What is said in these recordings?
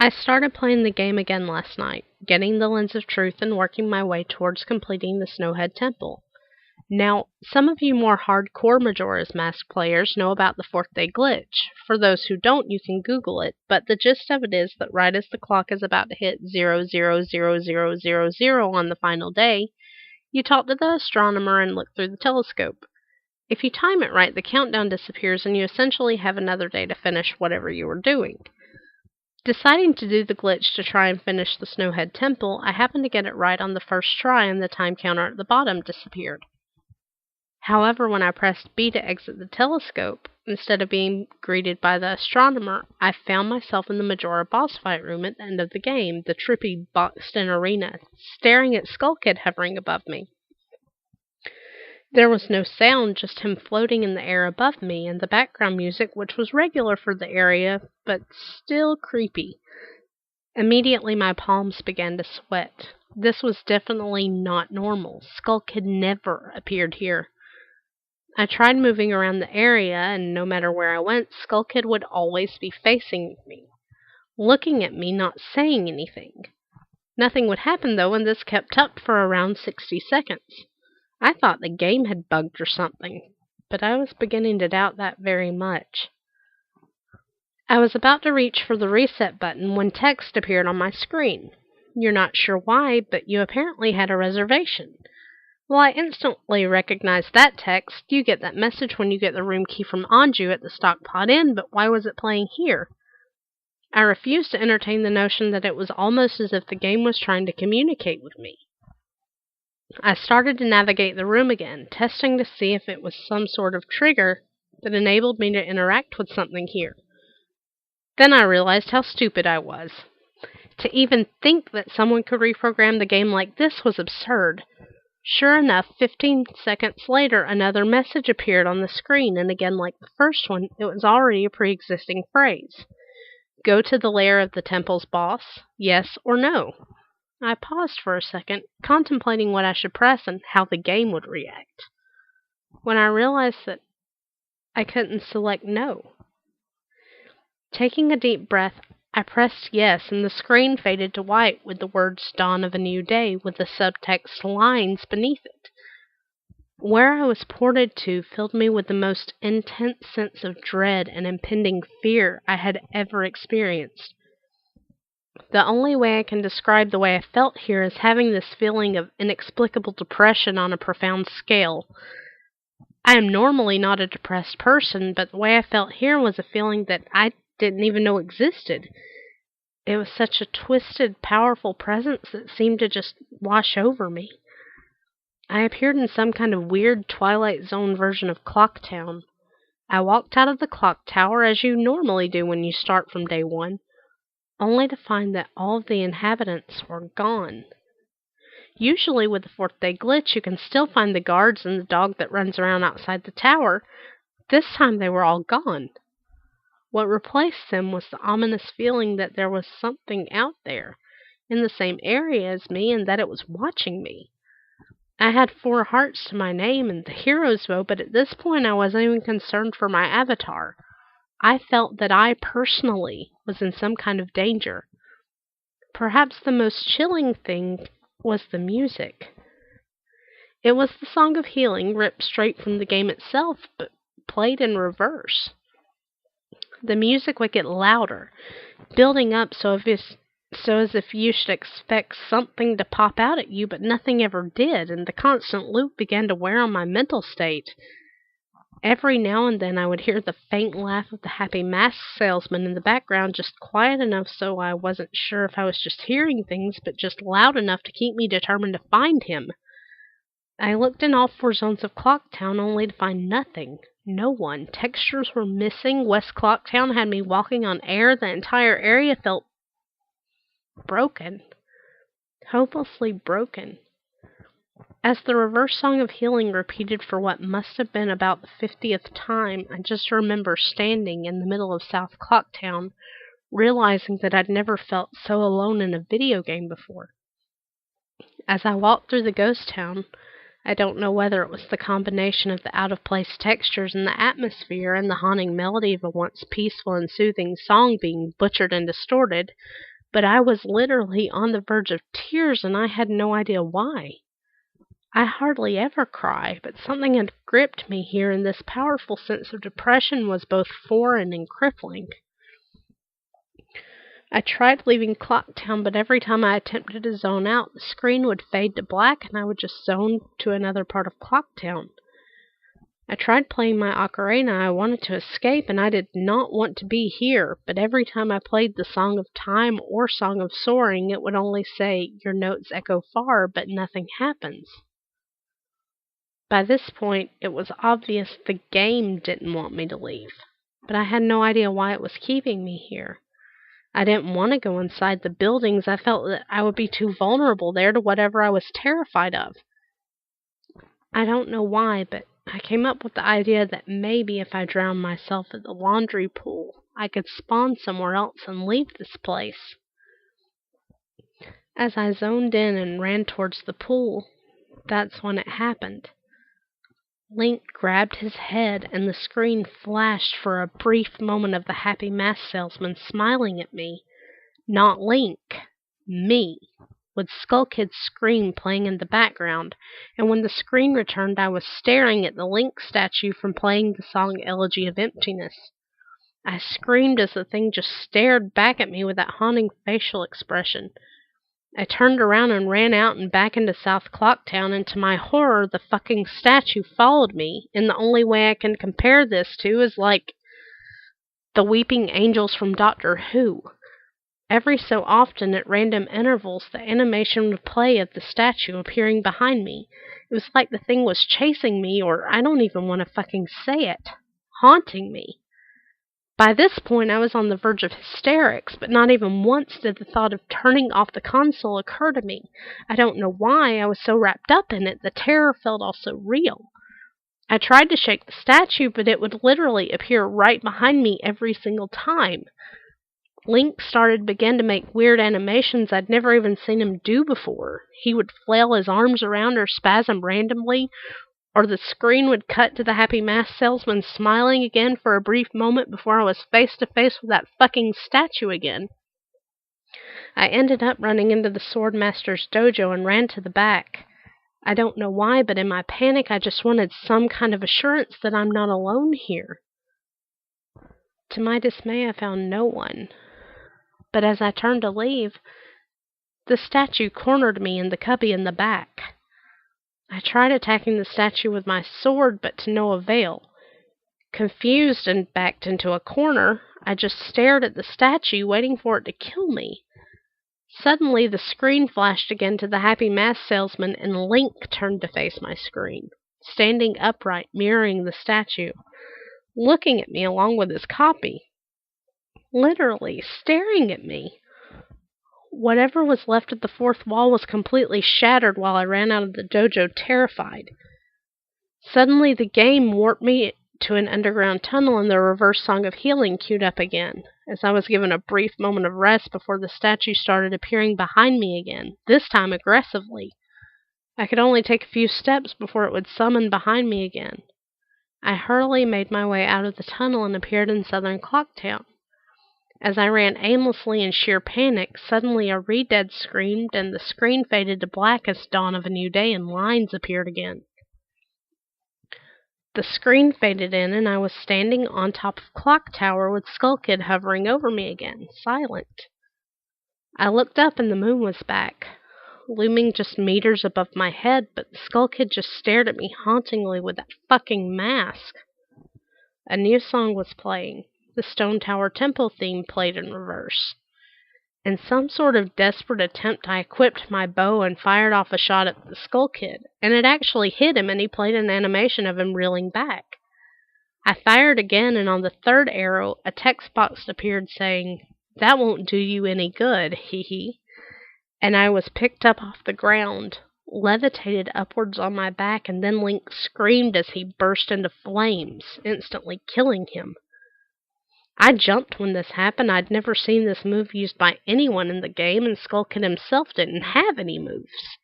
I started playing the game again last night, getting the Lens of Truth and working my way towards completing the Snowhead Temple. Now, some of you more hardcore Majora's Mask players know about the fourth day glitch. For those who don't, you can Google it, but the gist of it is that right as the clock is about to hit 000000 on the final day, you talk to the astronomer and look through the telescope. If you time it right, the countdown disappears and you essentially have another day to finish whatever you were doing. Deciding to do the glitch to try and finish the Snowhead Temple, I happened to get it right on the first try and the time counter at the bottom disappeared. However, when I pressed B to exit the telescope, instead of being greeted by the astronomer, I found myself in the Majora boss fight room at the end of the game, the trippy boxed-in arena, staring at Skull Kid hovering above me. There was no sound, just him floating in the air above me, and the background music, which was regular for the area, but still creepy. Immediately my palms began to sweat. This was definitely not normal. Skull Kid never appeared here. I tried moving around the area, and no matter where I went, Skull Kid would always be facing me, looking at me, not saying anything. Nothing would happen, though, and this kept up for around 60 seconds. I thought the game had bugged or something, but I was beginning to doubt that very much. I was about to reach for the reset button when text appeared on my screen. You're not sure why, but you apparently had a reservation. Well, I instantly recognized that text. You get that message when you get the room key from Anju at the Stockpot Inn, but why was it playing here? I refused to entertain the notion that it was almost as if the game was trying to communicate with me. I started to navigate the room again, testing to see if it was some sort of trigger that enabled me to interact with something here. Then I realized how stupid I was. To even think that someone could reprogram the game like this was absurd. Sure enough, 15 seconds later, another message appeared on the screen, and again, like the first one, it was already a pre-existing phrase. Go to the lair of the temple's boss, yes or no. I paused for a second, contemplating what I should press and how the game would react. When I realized that I couldn't select no. Taking a deep breath, I pressed yes, and the screen faded to white with the words Dawn of a New Day with the subtext lines beneath it. Where I was ported to filled me with the most intense sense of dread and impending fear I had ever experienced. The only way I can describe the way I felt here is having this feeling of inexplicable depression on a profound scale. I am normally not a depressed person, but the way I felt here was a feeling that I didn't even know existed. It was such a twisted, powerful presence that seemed to just wash over me. I appeared in some kind of weird Twilight Zone version of Clocktown. I walked out of the clock tower as you normally do when you start from day one, only to find that all of the inhabitants were gone. Usually with the fourth day glitch, you can still find the guards and the dog that runs around outside the tower. This time they were all gone. What replaced them was the ominous feeling that there was something out there, in the same area as me, and that it was watching me. I had 4 hearts to my name and the hero's bow, but at this point I wasn't even concerned for my avatar. I felt that I personally was in some kind of danger. Perhaps the most chilling thing was the music. It was the Song of Healing, ripped straight from the game itself, but played in reverse. The music would get louder, building up so as if you should expect something to pop out at you, but nothing ever did, and the constant loop began to wear on my mental state. Every now and then I would hear the faint laugh of the happy mask salesman in the background, just quiet enough so I wasn't sure if I was just hearing things, but just loud enough to keep me determined to find him. I looked in all 4 zones of Clocktown only to find nothing. No one. Textures were missing. West Clocktown had me walking on air. The entire area felt broken. Hopelessly broken. As the reverse Song of Healing repeated for what must have been about the 50th time, I just remember standing in the middle of South Clocktown, realizing that I'd never felt so alone in a video game before. As I walked through the ghost town, I don't know whether it was the combination of the out-of-place textures and the atmosphere and the haunting melody of a once peaceful and soothing song being butchered and distorted, but I was literally on the verge of tears and I had no idea why. I hardly ever cry, but something had gripped me here, and this powerful sense of depression was both foreign and crippling. I tried leaving Clocktown, but every time I attempted to zone out, the screen would fade to black and I would just zone to another part of Clocktown. I tried playing my ocarina. I wanted to escape, and I did not want to be here, but every time I played the Song of Time or Song of Soaring, it would only say, "Your notes echo far, but nothing happens." By this point, it was obvious the game didn't want me to leave, but I had no idea why it was keeping me here. I didn't want to go inside the buildings. I felt that I would be too vulnerable there to whatever I was terrified of. I don't know why, but I came up with the idea that maybe if I drowned myself at the laundry pool, I could spawn somewhere else and leave this place. As I zoned in and ran towards the pool, that's when it happened. Link grabbed his head, and the screen flashed for a brief moment of the happy mask salesman smiling at me. Not Link, me, with Skull Kid's scream playing in the background, and when the screen returned, I was staring at the Link statue from playing the song Elegy of Emptiness. I screamed as the thing just stared back at me with that haunting facial expression. I turned around and ran out and back into South Clocktown, and to my horror, the fucking statue followed me, and the only way I can compare this to is like the weeping angels from Doctor Who. Every so often, at random intervals, the animation would play of the statue appearing behind me. It was like the thing was chasing me, or I don't even want to fucking say it, haunting me. By this point, I was on the verge of hysterics, but not even once did the thought of turning off the console occur to me. I don't know why. I was so wrapped up in it, the terror felt all so real. I tried to shake the statue, but it would literally appear right behind me every single time. Link began to make weird animations I'd never even seen him do before. He would flail his arms around or spasm randomly, or the screen would cut to the happy mask salesman smiling again for a brief moment before I was face to face with that fucking statue again. I ended up running into the Swordmaster's dojo and ran to the back. I don't know why, but in my panic I just wanted some kind of assurance that I'm not alone here. To my dismay, I found no one. But as I turned to leave, the statue cornered me in the cubby in the back. I tried attacking the statue with my sword, but to no avail. Confused and backed into a corner, I just stared at the statue, waiting for it to kill me. Suddenly, the screen flashed again to the happy mask salesman, and Link turned to face my screen, standing upright, mirroring the statue, looking at me along with his copy. Literally staring at me. Whatever was left of the fourth wall was completely shattered while I ran out of the dojo terrified. Suddenly the game warped me to an underground tunnel, and the reverse song of healing queued up again, as I was given a brief moment of rest before the statue started appearing behind me again, this time aggressively. I could only take a few steps before it would summon behind me again. I hurriedly made my way out of the tunnel and appeared in southern Clocktown. As I ran aimlessly in sheer panic, suddenly a re-dead screamed, and the screen faded to black as dawn of a new day, and lines appeared again. The screen faded in, and I was standing on top of Clock Tower with Skull Kid hovering over me again, silent. I looked up, and the moon was back, looming just meters above my head, but the Skull Kid just stared at me hauntingly with that fucking mask. A new song was playing. The Stone Tower Temple theme played in reverse. In some sort of desperate attempt, I equipped my bow and fired off a shot at the Skull Kid, and it actually hit him, and he played an animation of him reeling back. I fired again, and on the third arrow, a text box appeared saying, "That won't do you any good, hee hee," and I was picked up off the ground, levitated upwards on my back, and then Link screamed as he burst into flames, instantly killing him. I jumped when this happened. I'd never seen this move used by anyone in the game, and Skull Kid himself didn't have any moves.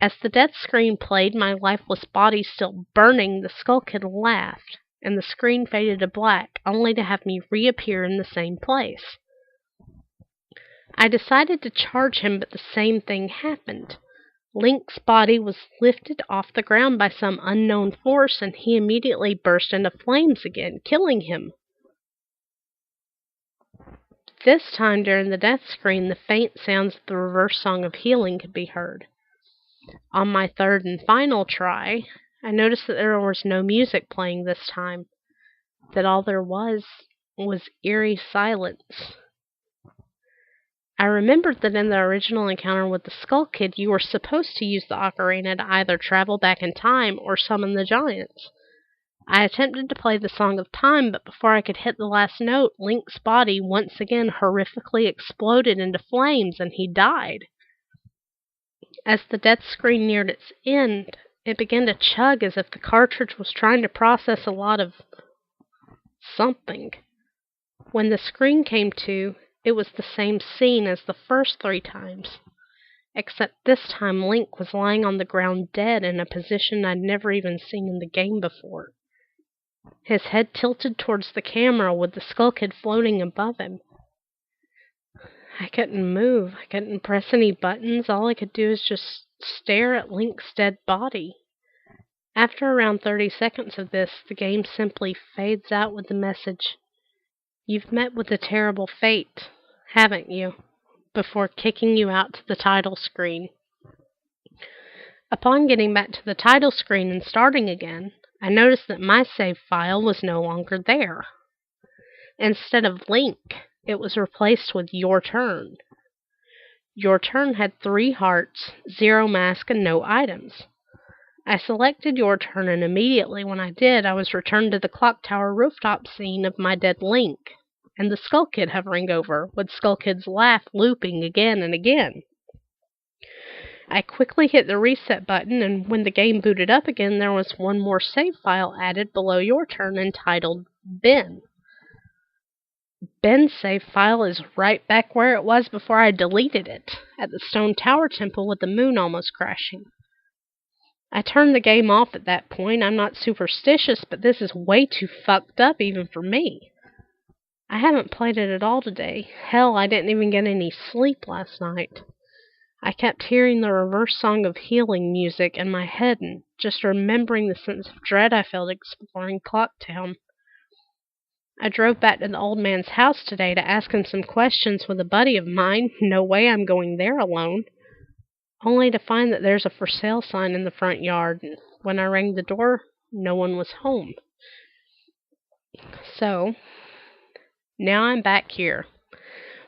As the death screen played, my lifeless body still burning, the Skull Kid laughed, and the screen faded to black, only to have me reappear in the same place. I decided to charge him, but the same thing happened. Link's body was lifted off the ground by some unknown force, and he immediately burst into flames again, killing him. This time during the death screen, the faint sounds of the reverse song of healing could be heard. On my third and final try, I noticed that there was no music playing this time, that all there was eerie silence. I remembered that in the original encounter with the Skull Kid, you were supposed to use the ocarina to either travel back in time or summon the giants. I attempted to play the Song of Time, but before I could hit the last note, Link's body once again horrifically exploded into flames, and he died. As the death screen neared its end, it began to chug as if the cartridge was trying to process a lot of something. When the screen came to, it was the same scene as the first 3 times, except this time Link was lying on the ground dead in a position I'd never even seen in the game before. His head tilted towards the camera with the Skull Kid floating above him. I couldn't move. I couldn't press any buttons. All I could do is just stare at Link's dead body. After around 30 seconds of this, the game simply fades out with the message, "You've met with a terrible fate, haven't you?" before kicking you out to the title screen. Upon getting back to the title screen and starting again, I noticed that my save file was no longer there. Instead of Link, it was replaced with Your Turn. Your Turn had 3 hearts, 0 mask, and no items. I selected Your Turn, and immediately when I did, I was returned to the clock tower rooftop scene of my dead Link, and the Skull Kid hovering over, with Skull Kid's laugh looping again and again. I quickly hit the reset button, and when the game booted up again, there was one more save file added below Your Turn entitled Ben. Ben's save file is right back where it was before I deleted it, at the Stone Tower Temple with the moon almost crashing. I turned the game off at that point. I'm not superstitious, but this is way too fucked up even for me. I haven't played it at all today. Hell, I didn't even get any sleep last night. I kept hearing the reverse song of healing music in my head and just remembering the sense of dread I felt exploring Clocktown. I drove back to the old man's house today to ask him some questions with a buddy of mine. No way I'm going there alone. Only to find that there's a for sale sign in the front yard, and when I rang the door, no one was home. So, now I'm back here,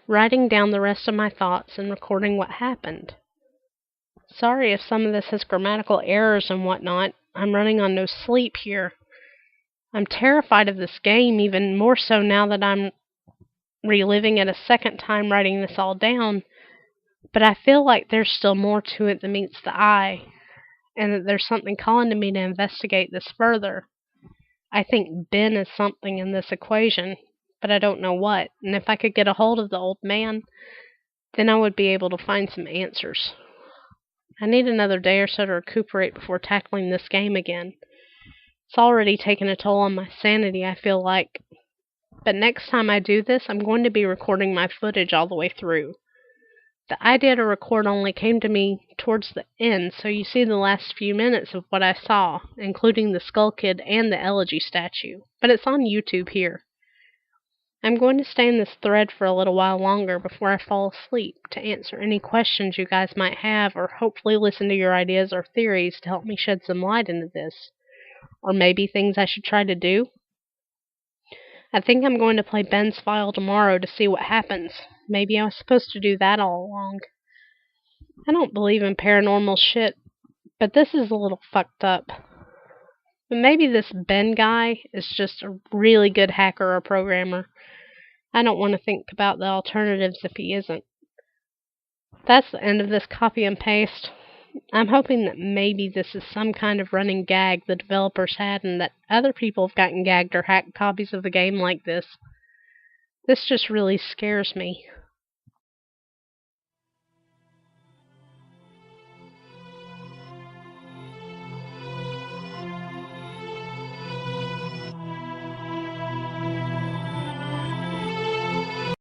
writing down the rest of my thoughts and recording what happened. Sorry if some of this has grammatical errors and whatnot. I'm running on no sleep here. I'm terrified of this game, even more so now that I'm reliving it a second time writing this all down. But I feel like there's still more to it than meets the eye, and that there's something calling to me to investigate this further. I think Ben is something in this equation, but I don't know what, and if I could get a hold of the old man, then I would be able to find some answers. I need another day or so to recuperate before tackling this game again. It's already taken a toll on my sanity, I feel like. But next time I do this, I'm going to be recording my footage all the way through. The idea to record only came to me towards the end, so you see the last few minutes of what I saw, including the Skull Kid and the Elegy statue. But it's on YouTube here. I'm going to stay in this thread for a little while longer before I fall asleep to answer any questions you guys might have, or hopefully listen to your ideas or theories to help me shed some light into this. Or maybe things I should try to do. I think I'm going to play Ben's file tomorrow to see what happens. Maybe I was supposed to do that all along. I don't believe in paranormal shit, but this is a little fucked up. But maybe this Ben guy is just a really good hacker or programmer. I don't want to think about the alternatives if he isn't. That's the end of this copy and paste. I'm hoping that maybe this is some kind of running gag the developers had, and that other people have gotten gagged or hacked copies of the game like this. This just really scares me.